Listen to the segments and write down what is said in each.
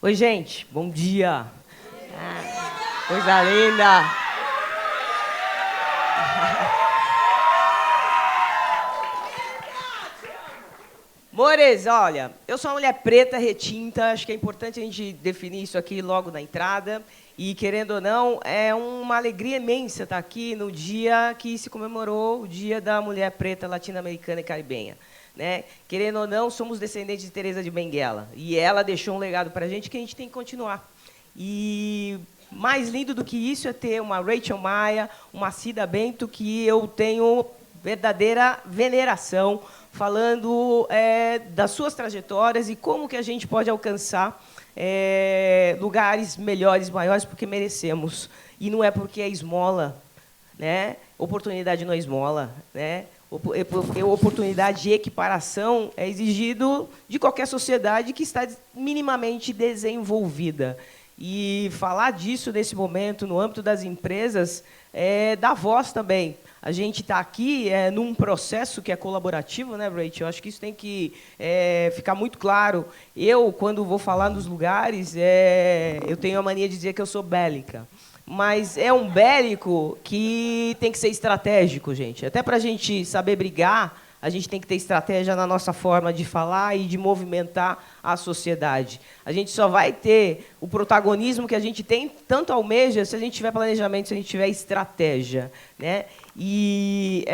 Oi, gente, bom dia. Coisa linda. Mores, olha, eu sou uma mulher preta, retinta, acho que é importante a gente definir isso aqui logo na entrada. E, querendo ou não, é uma alegria imensa estar aqui no dia que se comemorou o Dia da Mulher Preta Latino-Americana e Caribenha. Né? Querendo ou não, somos descendentes de Teresa de Benguela. E ela deixou um legado para a gente que a gente tem que continuar. E mais lindo do que isso é ter uma Rachel Maia, uma Cida Bento, que eu tenho verdadeira veneração, falando das suas trajetórias e como que a gente pode alcançar lugares melhores, maiores, porque merecemos. E não é porque é esmola, né? Oportunidade não é esmola, né? Oportunidade de equiparação é exigido de qualquer sociedade que está minimamente desenvolvida. E falar disso nesse momento, no âmbito das empresas, dá voz também. A gente está aqui num processo que é colaborativo, né, Rachel? Eu acho que isso tem que ficar muito claro. Eu, quando vou falar nos lugares, eu tenho a mania de dizer que eu sou bélica. Mas é um bélico que tem que ser estratégico, gente. Até para a gente saber brigar, a gente tem que ter estratégia na nossa forma de falar e de movimentar a sociedade. A gente só vai ter o protagonismo que a gente tem, tanto almeja, se a gente tiver planejamento, se a gente tiver estratégia. Né? E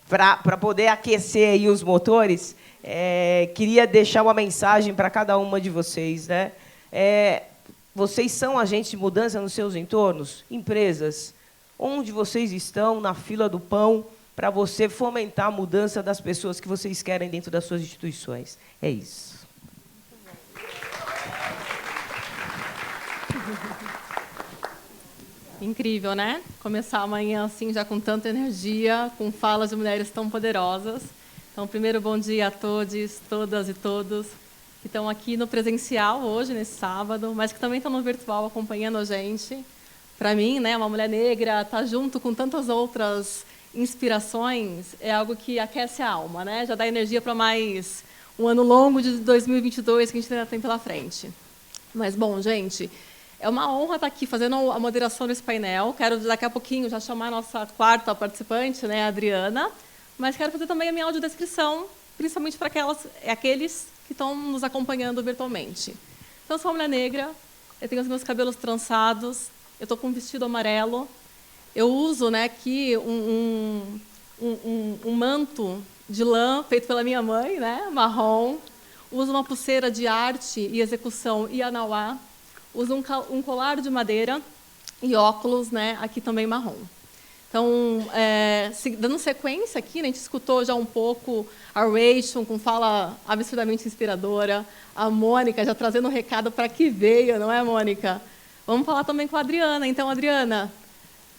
para poder aquecer aí os motores, queria deixar uma mensagem para cada uma de vocês. Né? Vocês são agentes de mudança nos seus entornos? Empresas, onde vocês estão na fila do pão para você fomentar a mudança das pessoas que vocês querem dentro das suas instituições? É isso. Incrível, né? Começar amanhã assim, já com tanta energia, com falas de mulheres tão poderosas. Então, primeiro, bom dia a todos, todas e todos que estão aqui no presencial hoje, nesse sábado, mas que também estão no virtual acompanhando a gente. Para mim, né, uma mulher negra, estar junto com tantas outras inspirações é algo que aquece a alma, né? Já dá energia para mais um ano longo de 2022 que a gente ainda tem pela frente. Mas, bom, gente, é uma honra estar aqui fazendo a moderação desse painel. Quero, daqui a pouquinho, já chamar a nossa quarta participante, né, a Adriana, mas quero fazer também a minha audiodescrição, principalmente para aqueles que estão nos acompanhando virtualmente. Então, eu sou uma mulher negra, eu tenho os meus cabelos trançados, eu estou com um vestido amarelo, eu uso, né, aqui um manto de lã feito pela minha mãe, né, marrom, uso uma pulseira de arte e execução Ianauá, uso um colar de madeira e óculos, né, aqui também marrom. Então, dando sequência aqui, né, a gente escutou já um pouco a Rachel com fala absurdamente inspiradora, a Mônica já trazendo um recado para que veio, não é, Mônica? Vamos falar também com a Adriana. Então, Adriana,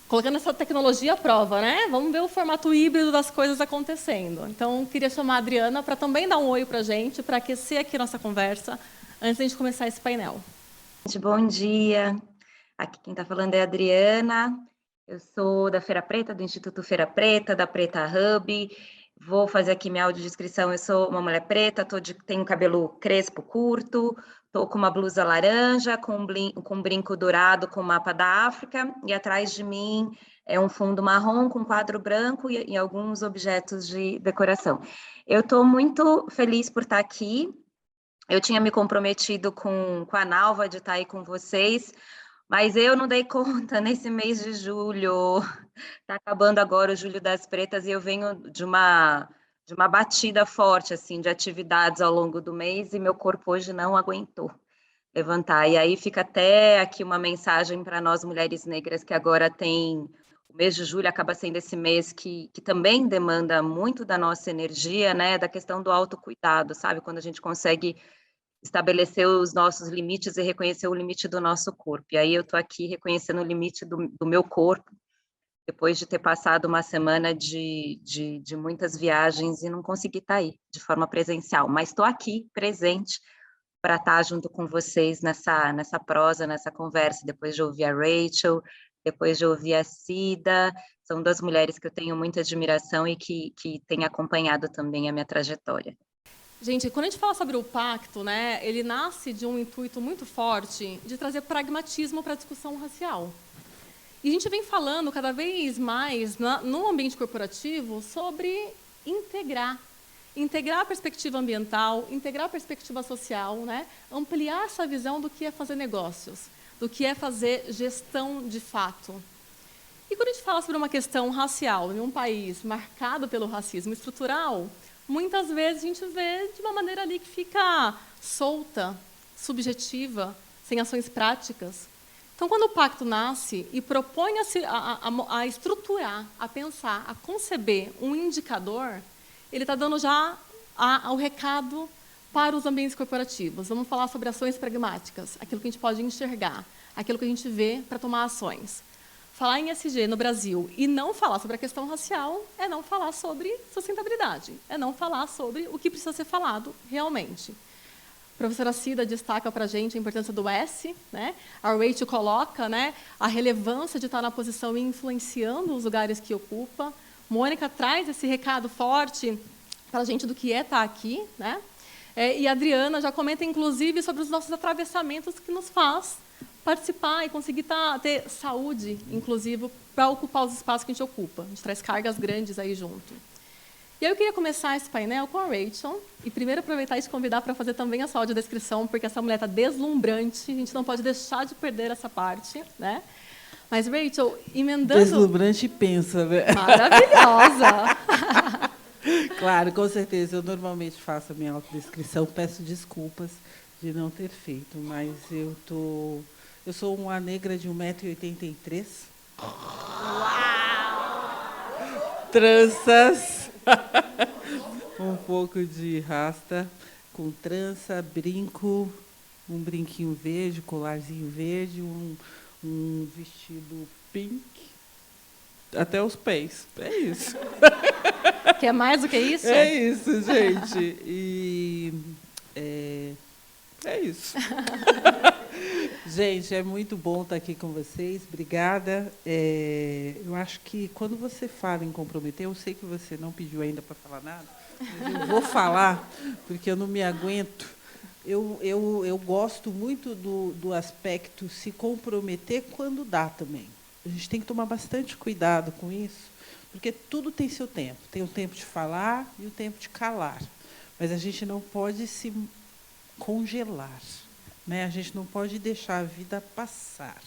colocando essa tecnologia à prova, né? Vamos ver o formato híbrido das coisas acontecendo. Então, queria chamar a Adriana para também dar um oi para a gente, para aquecer aqui nossa conversa, antes de a gente começar esse painel. Bom dia. Aqui quem está falando é a Adriana. Eu sou da Feira Preta, do Instituto Feira Preta, da Preta Hub. Vou fazer aqui minha audiodescrição. Eu sou uma mulher preta, tenho cabelo crespo curto, estou com uma blusa laranja, com um brinco dourado com o mapa da África, e atrás de mim é um fundo marrom com quadro branco e alguns objetos de decoração. Eu estou muito feliz por estar aqui. Eu tinha me comprometido com a Nalva de estar aí com vocês, mas eu não dei conta nesse mês de julho. Está acabando agora o Julho das Pretas e eu venho de uma batida forte assim de atividades ao longo do mês e meu corpo hoje não aguentou levantar. E aí fica até aqui uma mensagem para nós mulheres negras que agora tem o mês de julho acaba sendo esse mês que também demanda muito da nossa energia, né? Da questão do autocuidado, sabe? Quando a gente consegue estabelecer os nossos limites e reconhecer o limite do nosso corpo. E aí eu estou aqui reconhecendo o limite do meu corpo, depois de ter passado uma semana de muitas viagens e não consegui estar aí de forma presencial, mas estou aqui, presente, para estar junto com vocês nessa prosa, nessa conversa, depois de ouvir a Rachel, depois de ouvir a Cida. São duas mulheres que eu tenho muita admiração e que têm acompanhado também a minha trajetória. Gente, quando a gente fala sobre o pacto, né, ele nasce de um intuito muito forte de trazer pragmatismo para a discussão racial. E a gente vem falando cada vez mais no ambiente corporativo sobre integrar. Integrar a perspectiva ambiental, integrar a perspectiva social, né? Ampliar essa visão do que é fazer negócios, do que é fazer gestão de fato. E quando a gente fala sobre uma questão racial em um país marcado pelo racismo estrutural, muitas vezes a gente vê de uma maneira ali que fica solta, subjetiva, sem ações práticas. Então, quando o pacto nasce e propõe a estruturar, a pensar, a conceber um indicador, ele está dando já o recado para os ambientes corporativos. Vamos falar sobre ações pragmáticas, aquilo que a gente pode enxergar, aquilo que a gente vê para tomar ações. Falar em ESG no Brasil e não falar sobre a questão racial é não falar sobre sustentabilidade, é não falar sobre o que precisa ser falado realmente. A professora Cida destaca para a gente a importância do S, né? A Rachel coloca, né, a relevância de estar na posição e influenciando os lugares que ocupa. Mônica traz esse recado forte para a gente do que é estar aqui, né? E a Adriana já comenta, inclusive, sobre os nossos atravessamentos que nos faz participar e conseguir ter saúde, inclusive, para ocupar os espaços que a gente ocupa. A gente traz cargas grandes aí junto. E aí eu queria começar esse painel com a Rachel, e primeiro aproveitar e te convidar para fazer também a sua audiodescrição, porque essa mulher está deslumbrante, a gente não pode deixar de perder essa parte, né? Mas, Rachel, emendando... Deslumbrante pensa, né? Maravilhosa! Claro, com certeza. Eu normalmente faço a minha autodescrição, peço desculpas de não ter feito, mas eu sou uma negra de 1,83 m. Uau! Tranças. Um pouco de rasta, com trança, brinco, um brinquinho verde, colarzinho verde, um vestido pink, até os pés. É isso. Quer mais do que isso? É isso, gente. E é isso. Gente, é muito bom estar aqui com vocês. Obrigada. Eu acho que quando você fala em comprometer, eu sei que você não pediu ainda para falar nada, mas eu vou falar, porque eu não me aguento. Eu gosto muito do aspecto se comprometer quando dá também. A gente tem que tomar bastante cuidado com isso, porque tudo tem seu tempo. Tem o tempo de falar e o tempo de calar. Mas a gente não pode se congelar, né? A gente não pode deixar a vida passar,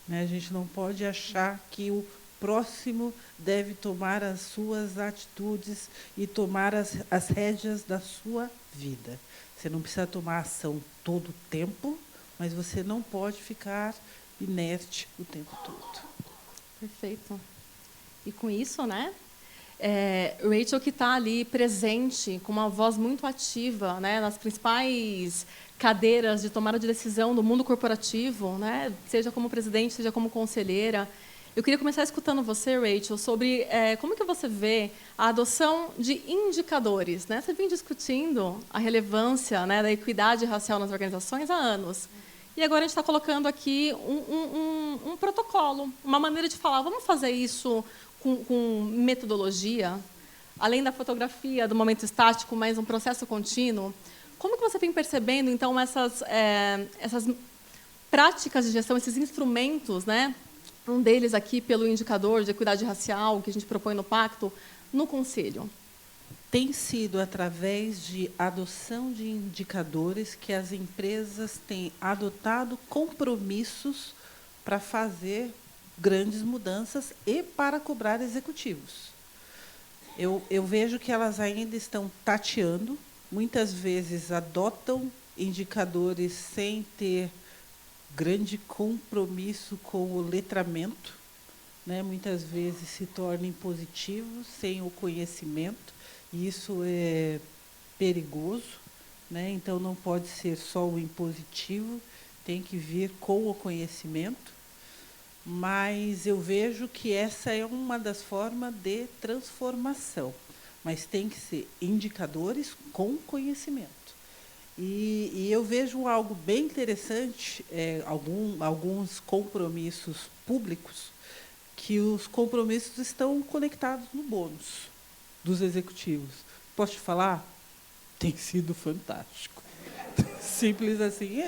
né? A gente não pode achar que o próximo deve tomar as suas atitudes e tomar as rédeas da sua vida. Você não precisa tomar ação todo o tempo, mas você não pode ficar inerte o tempo todo. Perfeito. E com isso, né? Rachel, que está ali presente, com uma voz muito ativa, né, nas principais cadeiras de tomada de decisão do mundo corporativo, né, seja como presidente, seja como conselheira. Eu queria começar escutando você, Rachel, sobre como que você vê a adoção de indicadores, né? Você vem discutindo a relevância, né, da equidade racial nas organizações há anos. E agora a gente está colocando aqui um protocolo, uma maneira de falar, vamos fazer isso com metodologia, além da fotografia, do momento estático, mas um processo contínuo. Como que você vem percebendo, então, essas práticas de gestão, esses instrumentos, né? Um deles aqui pelo indicador de equidade racial, que a gente propõe no pacto, no Conselho? Tem sido através de adoção de indicadores que as empresas têm adotado compromissos para fazer grandes mudanças e para cobrar executivos. Eu vejo que elas ainda estão tateando, muitas vezes adotam indicadores sem ter grande compromisso com o letramento, né? Muitas vezes se torna impositivo sem o conhecimento, e isso é perigoso, né? Então não pode ser só o impositivo, tem que vir com o conhecimento. Mas eu vejo que essa é uma das formas de transformação, mas tem que ser indicadores com conhecimento. E eu vejo algo bem interessante, alguns compromissos públicos, que os compromissos estão conectados no bônus dos executivos. Posso te falar? tem sido fantástico. Simples assim.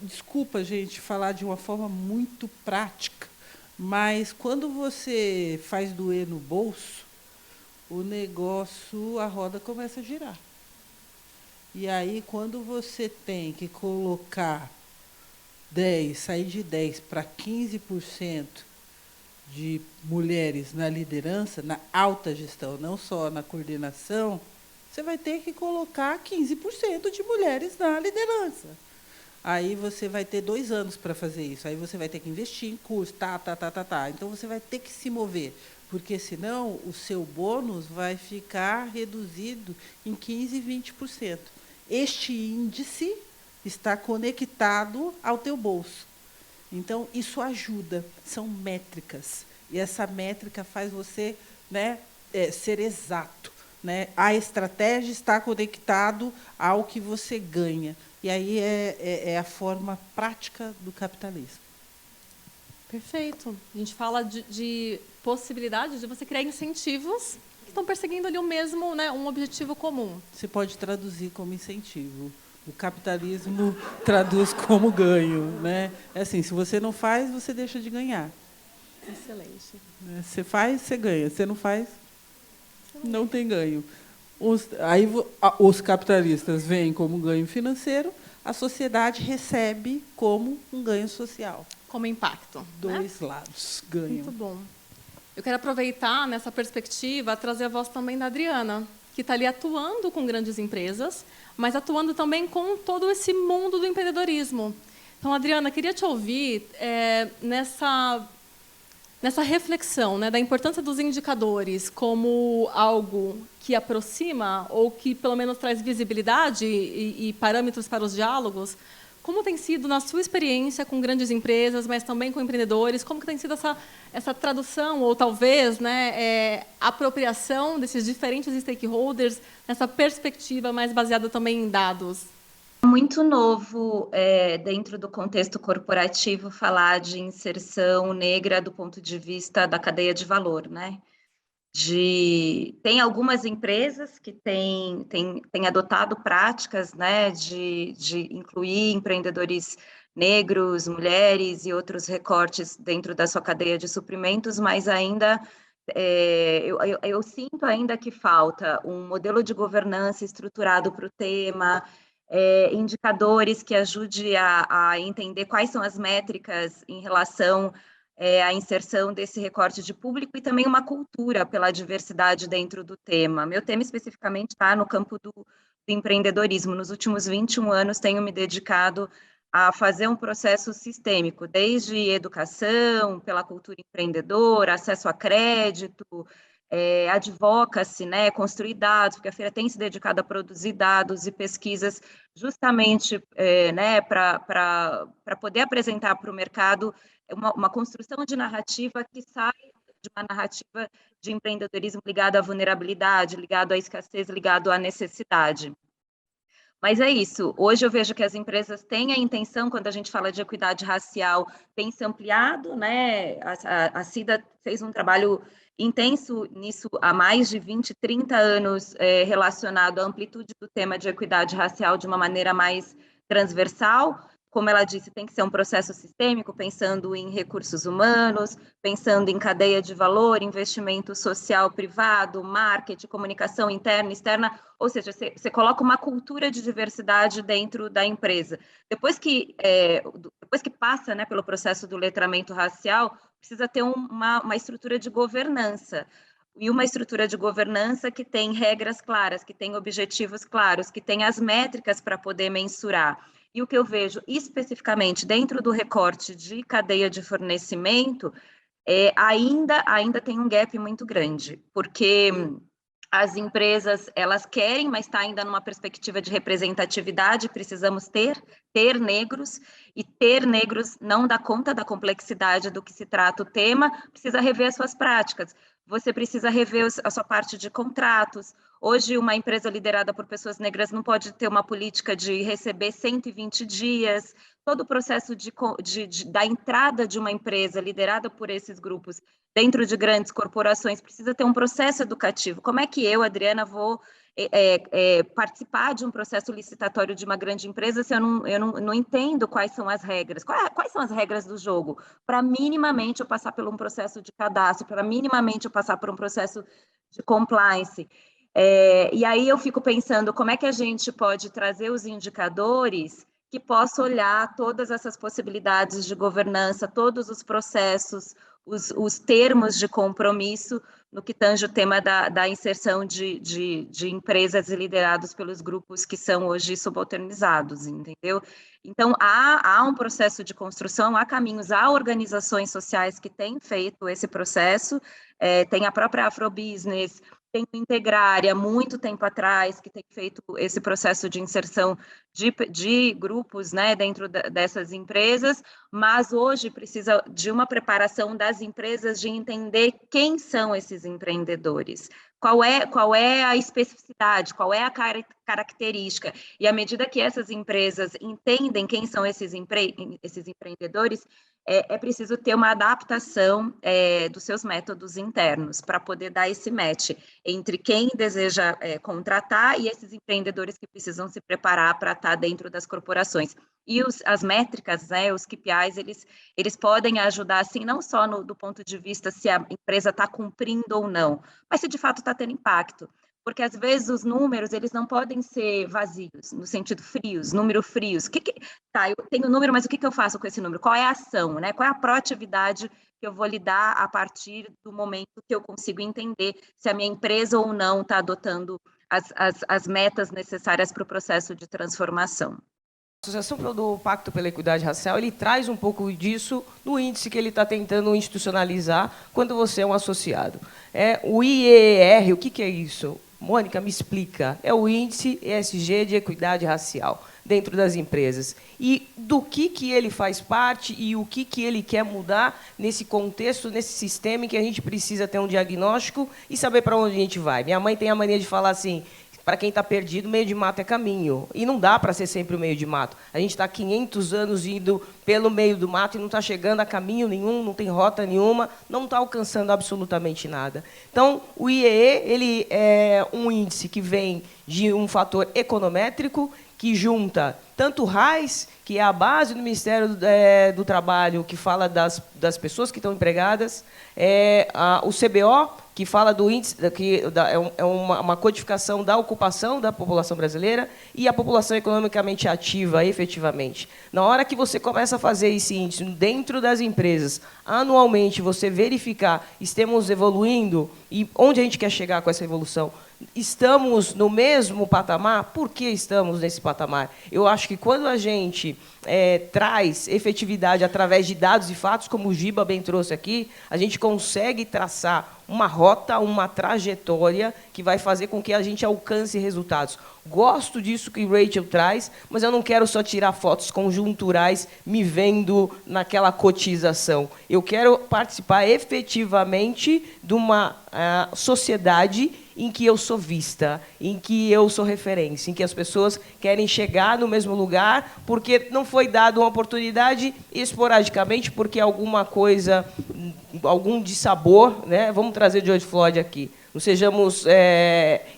Desculpa, gente, falar de uma forma muito prática, mas quando você faz doer no bolso, o negócio, a roda começa a girar. E aí, quando você tem que colocar sair de 10% para 15% de mulheres na liderança, na alta gestão, não só na coordenação, você vai ter que colocar 15% de mulheres na liderança. Aí você vai ter 2 anos para fazer isso. Aí você vai ter que investir em curso, Então você vai ter que se mover, porque senão o seu bônus vai ficar reduzido em 15%, 20%. Este índice está conectado ao teu bolso. Então, isso ajuda, são métricas. E essa métrica faz você, né, ser exato. Né? A estratégia está conectado ao que você ganha. E aí é a forma prática do capitalismo. Perfeito. A gente fala de possibilidade de você criar incentivos que estão perseguindo ali o mesmo, né, um objetivo comum. Você pode traduzir como incentivo. O capitalismo traduz como ganho. Né? É assim, se você não faz, você deixa de ganhar. Excelente. Você faz, você ganha. Você não faz, não tem ganho. Os capitalistas veem como ganho financeiro, a sociedade recebe como um ganho social. Como impacto. Dois lados ganham. Muito bom. Eu quero aproveitar, nessa perspectiva, trazer a voz também da Adriana, que está ali atuando com grandes empresas, mas atuando também com todo esse mundo do empreendedorismo. Então, Adriana, queria te ouvir nessa reflexão, né, da importância dos indicadores como algo que aproxima ou que, pelo menos, traz visibilidade e parâmetros para os diálogos. Como tem sido, na sua experiência com grandes empresas, mas também com empreendedores, como que tem sido essa tradução ou, talvez, né, apropriação desses diferentes stakeholders nessa perspectiva mais baseada também em dados? Muito novo dentro do contexto corporativo falar de inserção negra do ponto de vista da cadeia de valor, né? Tem algumas empresas que têm adotado práticas, né, de incluir empreendedores negros, mulheres e outros recortes dentro da sua cadeia de suprimentos, mas ainda eu sinto ainda que falta um modelo de governança estruturado para o tema, indicadores que ajude a entender quais são as métricas em relação à inserção desse recorte de público e também uma cultura pela diversidade dentro do tema. Meu tema especificamente está no campo do empreendedorismo. Nos últimos 21 anos tenho me dedicado a fazer um processo sistêmico, desde educação, pela cultura empreendedora, acesso a crédito, advocacy, né, construir dados, porque a feira tem se dedicado a produzir dados e pesquisas justamente né, para poder apresentar para o mercado uma construção de narrativa que sai de uma narrativa de empreendedorismo ligado à vulnerabilidade, ligado à escassez, ligado à necessidade. Mas é isso, hoje eu vejo que as empresas têm a intenção, quando a gente fala de equidade racial, tem se ampliado, né? A Cida fez um trabalho intenso nisso há mais de 20, 30 anos, relacionado à amplitude do tema de equidade racial de uma maneira mais transversal. Como ela disse, tem que ser um processo sistêmico, pensando em recursos humanos, pensando em cadeia de valor, investimento social privado, marketing, comunicação interna e externa, ou seja, você coloca uma cultura de diversidade dentro da empresa. Depois que passa, né, pelo processo do letramento racial, precisa ter uma estrutura de governança, e uma estrutura de governança que tem regras claras, que tem objetivos claros, que tem as métricas para poder mensurar. E o que eu vejo especificamente dentro do recorte de cadeia de fornecimento, ainda tem um gap muito grande, porque as empresas, elas querem, mas está ainda numa perspectiva de representatividade, precisamos ter negros, e ter negros não dá conta da complexidade do que se trata o tema, precisa rever as suas práticas. Você precisa rever a sua parte de contratos, Hoje, uma empresa liderada por pessoas negras não pode ter uma política de receber 120 dias. Todo o processo da entrada de uma empresa liderada por esses grupos dentro de grandes corporações precisa ter um processo educativo. Como é que eu, Adriana, vou participar de um processo licitatório de uma grande empresa se eu não entendo quais são as regras? Quais são as regras do jogo? Para minimamente eu passar por um processo de cadastro, para minimamente eu passar por um processo de compliance. E aí eu fico pensando como é que a gente pode trazer os indicadores que possa olhar todas essas possibilidades de governança, todos os processos, os termos de compromisso no que tange o tema da inserção de empresas lideradas pelos grupos que são hoje subalternizados, entendeu? Então, há um processo de construção, há caminhos, há organizações sociais que têm feito esse processo, tem a própria Afrobusiness, tem o Integrária, muito tempo atrás, que tem feito esse processo de inserção de grupos, né, dentro dessas empresas, mas hoje precisa de uma preparação das empresas de entender quem são esses empreendedores, qual é a especificidade, qual é a característica, e à medida que essas empresas entendem quem são esses empreendedores, é preciso ter uma adaptação dos seus métodos internos para poder dar esse match entre quem deseja contratar e esses empreendedores que precisam se preparar para estar dentro das corporações. E as métricas, né, os KPIs, eles podem ajudar, assim, não só do ponto de vista se a empresa está cumprindo ou não, mas se de fato está tendo impacto. Porque, às vezes, os números, eles não podem ser vazios, no sentido frios, número frios. Tá, eu tenho o número, mas o que eu faço com esse número? Qual é a ação, né? Qual é a proatividade que eu vou lidar a partir do momento que eu consigo entender se a minha empresa ou não está adotando as metas necessárias para o processo de transformação? A Associação do Pacto pela Equidade Racial, ele traz um pouco disso no índice que ele está tentando institucionalizar quando você é um associado. O IER, o que é isso? Mônica, me explica. É o Índice ESG de Equidade Racial dentro das empresas. E do que ele faz parte e o que ele quer mudar nesse contexto, nesse sistema em que a gente precisa ter um diagnóstico e saber para onde a gente vai. Minha mãe tem a mania de falar assim, para quem está perdido, meio de mato é caminho. E não dá para ser sempre o meio de mato. A gente está há 500 anos indo pelo meio do mato e não está chegando a caminho nenhum, não tem rota nenhuma, não está alcançando absolutamente nada. Então, o IEE ele é um índice que vem de um fator econométrico, que junta tanto o RAIS, que é a base do Ministério do Trabalho, que fala das pessoas que estão empregadas, o CBO, que fala do índice, que é uma codificação da ocupação da população brasileira, e a população economicamente ativa, efetivamente. Na hora que você começa a fazer esse índice dentro das empresas, anualmente, você verificar, estamos evoluindo, e onde a gente quer chegar com essa evolução? Estamos no mesmo patamar? Por que estamos nesse patamar? Eu acho que quando a gente traz efetividade através de dados e fatos, como o Giba bem trouxe aqui, a gente consegue traçar uma rota, uma trajetória que vai fazer com que a gente alcance resultados. Gosto disso que Rachel traz, mas eu não quero só tirar fotos conjunturais me vendo naquela cotização. Eu quero participar efetivamente de uma sociedade em que eu sou vista, em que eu sou referência, em que as pessoas querem chegar no mesmo lugar, porque não foi dada uma oportunidade esporadicamente, porque alguma coisa, algum dissabor, né? Vamos trazer George Floyd aqui. Não sejamos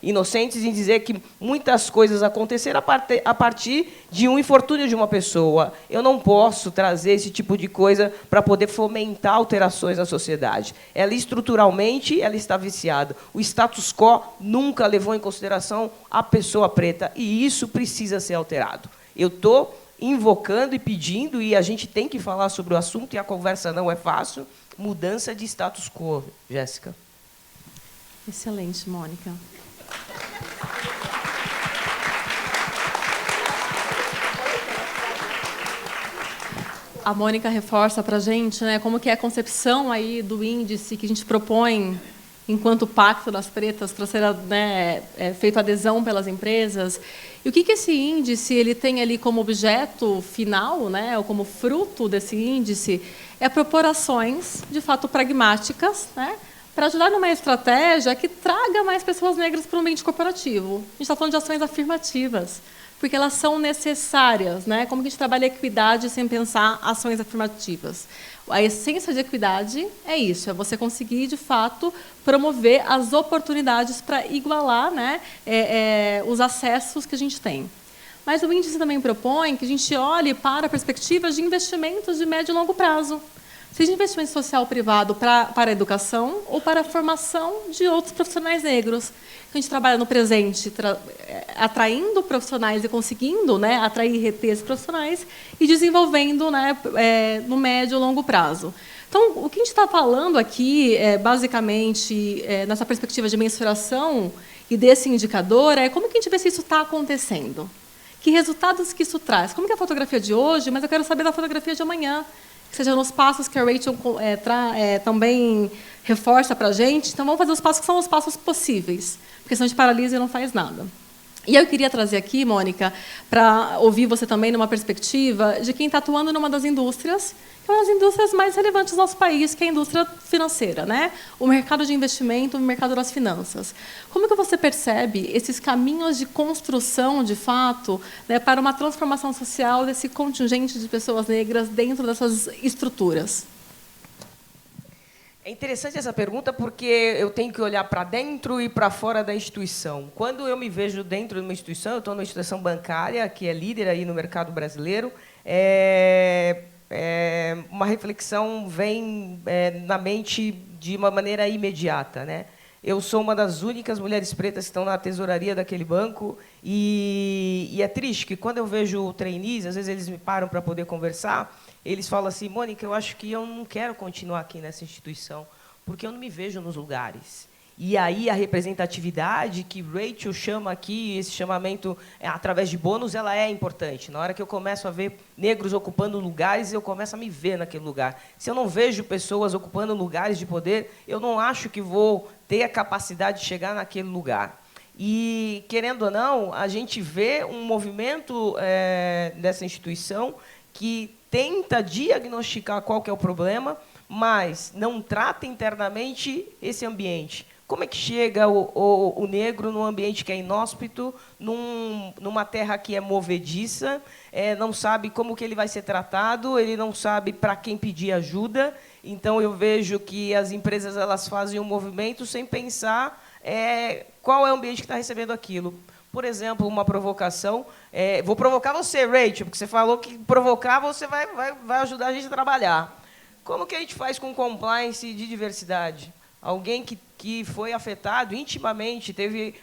inocentes em dizer que muitas coisas aconteceram a partir de um infortúnio de uma pessoa. Eu não posso trazer esse tipo de coisa para poder fomentar alterações na sociedade. Ela, estruturalmente, ela está viciada. O status quo nunca levou em consideração a pessoa preta, e isso precisa ser alterado. Eu estou invocando e pedindo, e a gente tem que falar sobre o assunto, e a conversa não é fácil, mudança de status quo. Jéssica. Excelente, Mônica. A Mônica reforça para a gente, né, como que é a concepção aí do índice que a gente propõe enquanto Pacto das Pretas para ser feito adesão pelas empresas. E o que esse índice ele tem ali como objeto final, né, ou como fruto desse índice, propor ações, de fato, pragmáticas, né, para ajudar numa estratégia que traga mais pessoas negras para o ambiente corporativo. A gente está falando de ações afirmativas, porque elas são necessárias, né? Como que a gente trabalha a equidade sem pensar ações afirmativas? A essência de equidade é isso, é você conseguir, de fato, promover as oportunidades para igualar, né, os acessos que a gente tem. Mas o índice também propõe que a gente olhe para perspectivas de investimentos de médio e longo prazo, seja investimento social privado para a educação ou para a formação de outros profissionais negros. A gente trabalha no presente, atraindo profissionais e conseguindo, né, atrair e reter esses profissionais e desenvolvendo, né, no médio e longo prazo. Então, o que a gente está falando aqui, basicamente, nessa perspectiva de mensuração e desse indicador, é como que a gente vê se isso está acontecendo. Que resultados que isso traz? Como que é a fotografia de hoje, mas eu quero saber da fotografia de amanhã, que seja nos passos que a Rachel também reforça para a gente. Então, vamos fazer os passos que são os passos possíveis, porque senão a gente paralisa e não faz nada. E eu queria trazer aqui, Mônica, para ouvir você também numa perspectiva de quem está atuando numa das indústrias, que é uma das indústrias mais relevantes do nosso país, que é a indústria financeira, né? O mercado de investimento, o mercado das finanças. Como que você percebe esses caminhos de construção, de fato, né, para uma transformação social desse contingente de pessoas negras dentro dessas estruturas? É interessante essa pergunta porque eu tenho que olhar para dentro e para fora da instituição. Quando eu me vejo dentro de uma instituição, eu estou numa instituição bancária, que é líder aí no mercado brasileiro, uma reflexão vem na mente de uma maneira imediata, né? Eu sou uma das únicas mulheres pretas que estão na tesouraria daquele banco e é triste que, quando eu vejo trainees, às vezes eles me param para poder conversar, eles falam assim: Mônica, eu acho que eu não quero continuar aqui nessa instituição, porque eu não me vejo nos lugares. E aí a representatividade que Rachel chama aqui, esse chamamento através de bônus, ela é importante. Na hora que eu começo a ver negros ocupando lugares, eu começo a me ver naquele lugar. Se eu não vejo pessoas ocupando lugares de poder, eu não acho que vou ter a capacidade de chegar naquele lugar. E, querendo ou não, a gente vê um movimento dessa instituição que tenta diagnosticar qual que é o problema, mas não trata internamente esse ambiente. Como é que chega o negro num ambiente que é inóspito, numa terra que é movediça, não sabe como que ele vai ser tratado, ele não sabe para quem pedir ajuda. Então, eu vejo que as empresas elas fazem um movimento sem pensar qual é o ambiente que está recebendo aquilo. Por exemplo, uma provocação. Vou provocar você, Rachel, porque você falou que provocar você vai ajudar a gente a trabalhar. Como que a gente faz com compliance de diversidade? Alguém que foi afetado intimamente, teve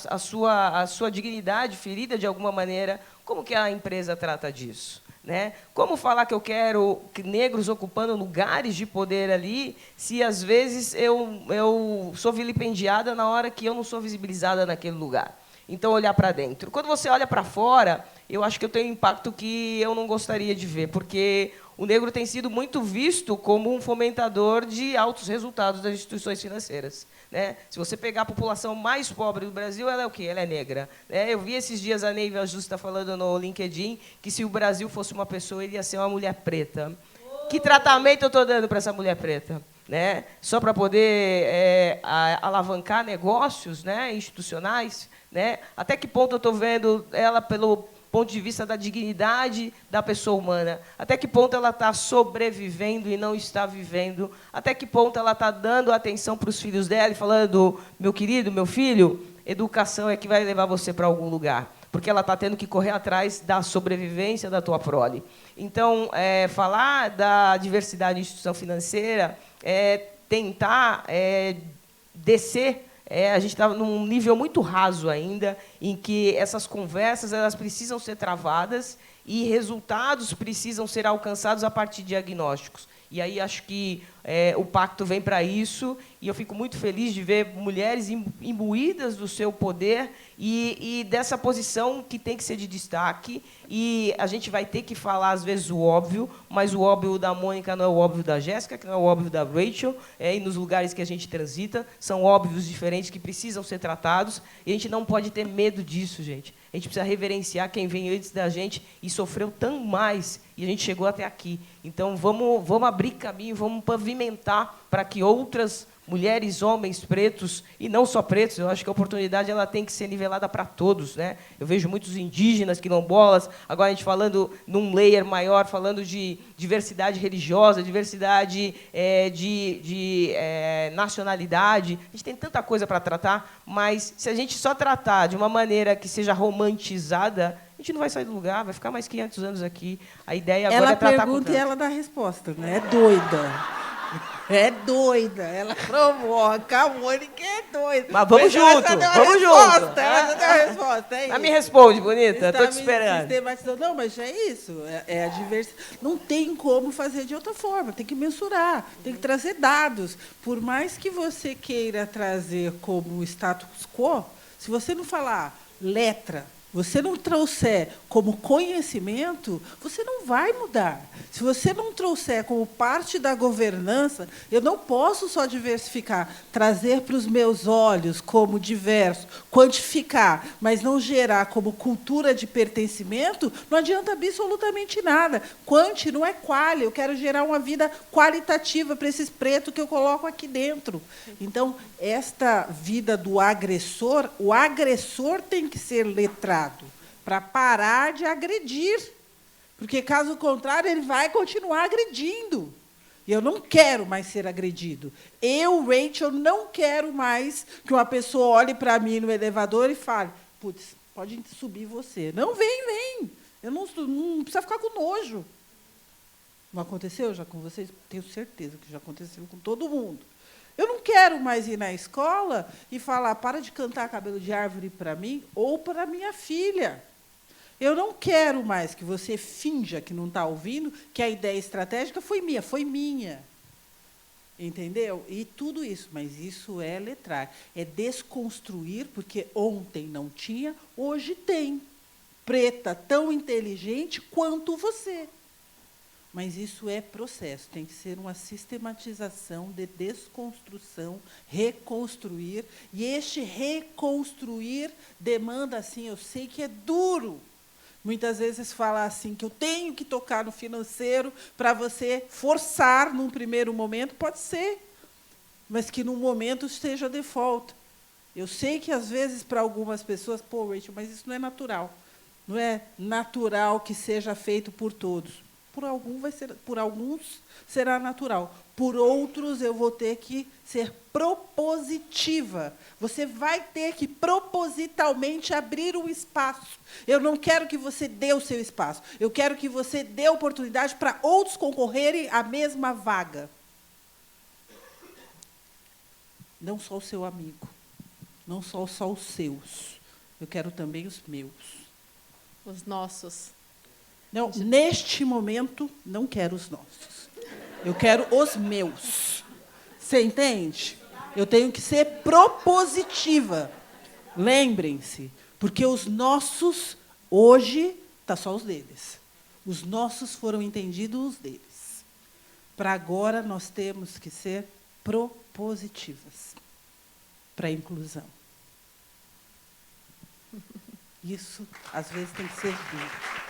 a sua dignidade ferida de alguma maneira, como que a empresa trata disso? Né? Como falar que eu quero negros ocupando lugares de poder ali, se às vezes eu sou vilipendiada na hora que eu não sou visibilizada naquele lugar? Então, olhar para dentro. Quando você olha para fora, eu acho que eu tenho um impacto que eu não gostaria de ver, porque o negro tem sido muito visto como um fomentador de altos resultados das instituições financeiras. Né? Se você pegar a população mais pobre do Brasil, ela é o quê? Ela é negra. Eu vi esses dias a Neiva Justa falando no LinkedIn que, se o Brasil fosse uma pessoa, ele ia ser uma mulher preta. Que tratamento eu estou dando para essa mulher preta? Né? Só para poder alavancar negócios, né, institucionais? Né? Até que ponto eu estou vendo ela pelo ponto de vista da dignidade da pessoa humana? Até que ponto ela está sobrevivendo e não está vivendo? Até que ponto ela está dando atenção para os filhos dela e falando: meu querido, meu filho, educação é que vai levar você para algum lugar, porque ela está tendo que correr atrás da sobrevivência da tua prole. Então, falar da diversidade em instituição financeira é tentar descer. A gente está num nível muito raso ainda, em que essas conversas elas precisam ser travadas e resultados precisam ser alcançados a partir de diagnósticos. E aí acho que o pacto vem para isso, e eu fico muito feliz de ver mulheres imbuídas do seu poder e dessa posição que tem que ser de destaque. E a gente vai ter que falar, às vezes, o óbvio, mas o óbvio da Mônica não é o óbvio da Jéssica, que não é o óbvio da Rachel, e nos lugares que a gente transita, são óbvios diferentes que precisam ser tratados, e a gente não pode ter medo disso, gente. A gente precisa reverenciar quem vem antes da gente e sofreu tão mais, e a gente chegou até aqui. Então, vamos abrir caminho, vamos pavimentar para que outras mulheres, homens, pretos, e não só pretos. Eu acho que a oportunidade ela tem que ser nivelada para todos, né? Eu vejo muitos indígenas, quilombolas, agora a gente falando num layer maior, falando de diversidade religiosa, diversidade de nacionalidade. A gente tem tanta coisa para tratar, mas se a gente só tratar de uma maneira que seja romantizada, a gente não vai sair do lugar, vai ficar mais 500 anos aqui. A ideia agora Ela é tratar pergunta com e ela dá a resposta, né? É doida. É doida. Ela provoca, a Mônica é doida. Mas vamos junto, vamos junto. Ela já deu a resposta, é Mas me isso. responde, bonita, Está estou te me esperando. sistematizando. Não, mas é isso, é a diversidade. Não tem como fazer de outra forma, tem que mensurar, tem que trazer dados. Por mais que você queira trazer como status quo, se você não falar letra, você não trouxer como conhecimento, você não vai mudar. Se você não trouxer como parte da governança, eu não posso só diversificar, trazer para os meus olhos como diverso, quantificar, mas não gerar como cultura de pertencimento, não adianta absolutamente nada. Quanti não é quali, eu quero gerar uma vida qualitativa para esses pretos que eu coloco aqui dentro. Então, esta vida do agressor, o agressor tem que ser letrado, para parar de agredir. Porque, caso contrário, ele vai continuar agredindo. E eu não quero mais ser agredido. Eu, Rachel, não quero mais que uma pessoa olhe para mim no elevador e fale, putz, pode subir você. Não, vem. Eu não precisa ficar com nojo. Não aconteceu já com vocês? Tenho certeza que já aconteceu com todo mundo. Eu não quero mais ir na escola e falar, para de cantar cabelo de árvore para mim ou para minha filha. Eu não quero mais que você finja que não está ouvindo, que a ideia estratégica foi minha. Entendeu? E tudo isso, mas isso é letrar, é desconstruir, porque ontem não tinha, hoje tem. Preta tão inteligente quanto você. Mas isso é processo, tem que ser uma sistematização de desconstrução, reconstruir. E este reconstruir demanda, assim, eu sei que é duro. Muitas vezes fala assim, que eu tenho que tocar no financeiro para você forçar num primeiro momento, pode ser, mas que num momento esteja default. Eu sei que, às vezes, para algumas pessoas, pô, Rachel, mas isso não é natural. Não é natural que seja feito por todos. Por alguns será natural. Por outros, eu vou ter que ser propositiva. Você vai ter que propositalmente abrir um espaço. Eu não quero que você dê o seu espaço. Eu quero que você dê oportunidade para outros concorrerem à mesma vaga. Não só o seu amigo. Não só os seus. Eu quero também os meus. Os nossos. Não, neste momento, não quero os nossos. Eu quero os meus. Você entende? Eu tenho que ser propositiva. Lembrem-se, porque os nossos, hoje, está só os deles. Os nossos foram entendidos os deles. Para agora, nós temos que ser propositivas para a inclusão. Isso, às vezes, tem que ser dito.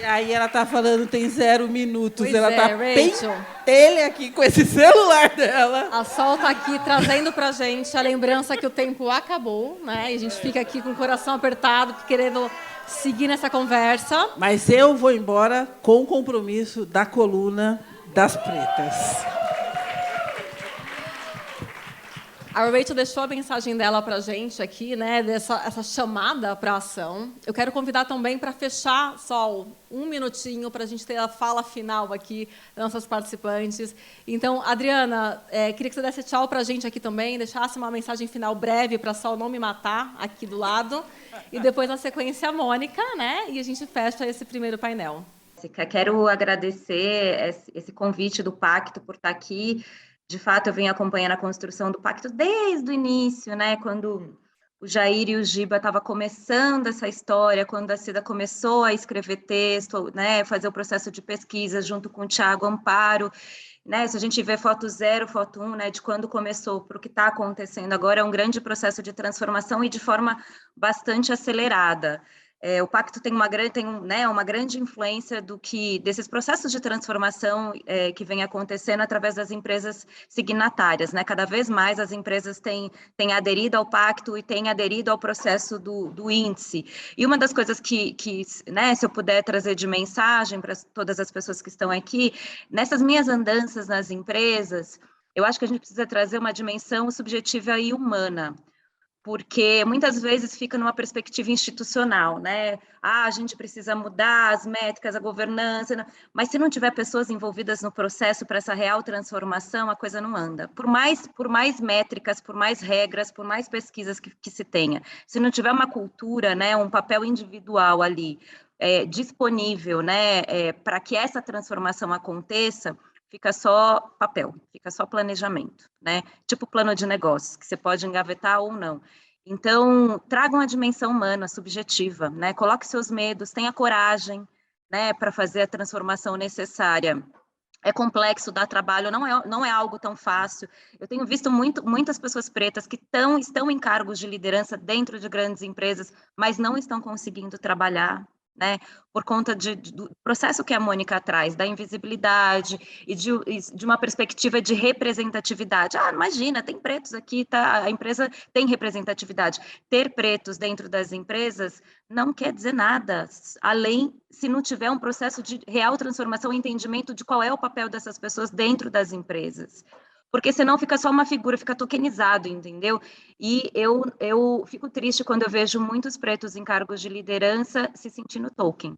E aí ela está falando, tem 0 minutos. Pois ela está Rachel. pentelha aqui com esse celular dela. A Sol está aqui trazendo para a gente a lembrança que o tempo acabou, né? E a gente fica aqui com o coração apertado, querendo seguir nessa conversa. Mas eu vou embora com o compromisso da coluna das pretas. A Rachel deixou a mensagem dela para a gente aqui, né, essa chamada para a ação. Eu quero convidar também para fechar, Sol, um minutinho para a gente ter a fala final aqui das nossas participantes. Então, Adriana, queria que você desse tchau para a gente aqui também, deixasse uma mensagem final breve para a Sol não me matar aqui do lado. E depois, na sequência, a Mônica, né, e a gente fecha esse primeiro painel. Quero agradecer esse convite do Pacto por estar aqui. De fato, eu venho acompanhando a construção do Pacto desde o início, né? Quando o Jair e o Giba estavam começando essa história, quando a Cida começou a escrever texto, né? Fazer o processo de pesquisa junto com o Thiago Amparo, né? Se a gente vê foto 0, foto 1, né? De quando começou para o que está acontecendo agora, é um grande processo de transformação e de forma bastante acelerada. O pacto tem uma grande influência desses processos de transformação que vem acontecendo através das empresas signatárias, né? Cada vez mais as empresas têm aderido ao pacto e têm aderido ao processo do índice. E uma das coisas que né, se eu puder trazer de mensagem para todas as pessoas que estão aqui, nessas minhas andanças nas empresas, eu acho que a gente precisa trazer uma dimensão subjetiva e humana, porque muitas vezes fica numa perspectiva institucional, né? A gente precisa mudar as métricas, a governança, mas se não tiver pessoas envolvidas no processo para essa real transformação, a coisa não anda. Por mais métricas, por mais regras, por mais pesquisas que se tenha, se não tiver uma cultura, né, um papel individual ali disponível, né, para que essa transformação aconteça, fica só papel, fica só planejamento, né? Tipo plano de negócios, que você pode engavetar ou não. Então, tragam a dimensão humana, subjetiva, né? Coloque seus medos, tenha coragem, né, para fazer a transformação necessária. É complexo, dá trabalho, não é algo tão fácil. Eu tenho visto muitas pessoas pretas que estão em cargos de liderança dentro de grandes empresas, mas não estão conseguindo trabalhar, né, por conta do processo que a Mônica traz, da invisibilidade e de uma perspectiva de representatividade. Imagina, tem pretos aqui, tá? A empresa tem representatividade. Ter pretos dentro das empresas não quer dizer nada, além se não tiver um processo de real transformação e entendimento de qual é o papel dessas pessoas dentro das empresas. Porque senão fica só uma figura, fica tokenizado, entendeu? E eu fico triste quando eu vejo muitos pretos em cargos de liderança se sentindo token,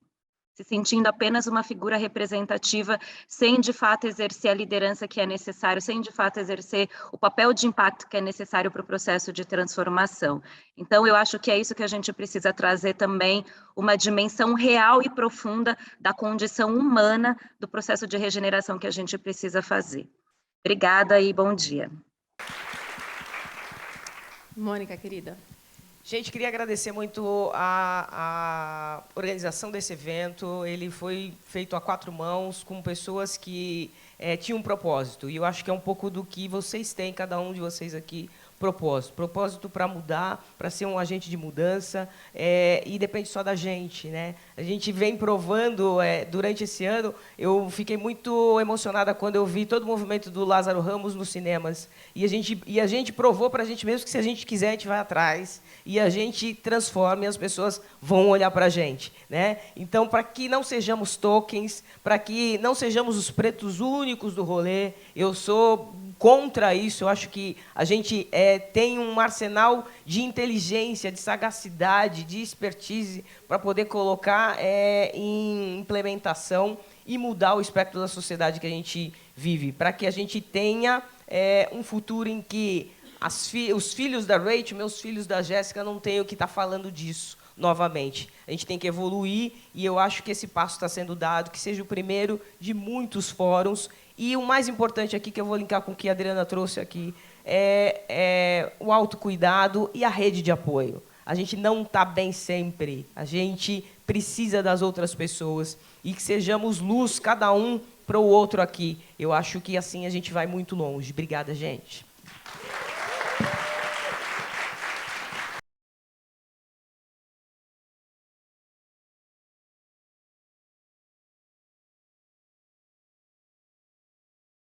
se sentindo apenas uma figura representativa, sem de fato exercer a liderança que é necessário, sem de fato exercer o papel de impacto que é necessário para o processo de transformação. Então, eu acho que é isso que a gente precisa trazer também, uma dimensão real e profunda da condição humana do processo de regeneração que a gente precisa fazer. Obrigada e bom dia. Mônica, querida. Gente, queria agradecer muito a organização desse evento. Ele foi feito a 4 mãos, com pessoas que tinham um propósito. E eu acho que é um pouco do que vocês têm, cada um de vocês aqui, propósito para mudar, para ser um agente de mudança, e depende só da gente, né? A gente vem provando, durante esse ano, eu fiquei muito emocionada quando eu vi todo o movimento do Lázaro Ramos nos cinemas, e a gente provou para a gente mesmo que se a gente quiser, a gente vai atrás, e a gente transforma e as pessoas vão olhar para a gente, né? Então, para que não sejamos tokens, para que não sejamos os pretos únicos do rolê, eu sou contra isso. Eu acho que a gente tem um arsenal de inteligência, de sagacidade, de expertise para poder colocar em implementação e mudar o espectro da sociedade que a gente vive, para que a gente tenha um futuro em que os filhos da Rachel, meus filhos da Jéssica, não tenham que estar falando disso novamente. A gente tem que evoluir, e eu acho que esse passo está sendo dado, que seja o primeiro de muitos fóruns. E o mais importante aqui, que eu vou linkar com o que a Adriana trouxe aqui, é o autocuidado e a rede de apoio. A gente não está bem sempre, a gente precisa das outras pessoas, e que sejamos luz, cada um para o outro aqui. Eu acho que assim a gente vai muito longe. Obrigada, gente.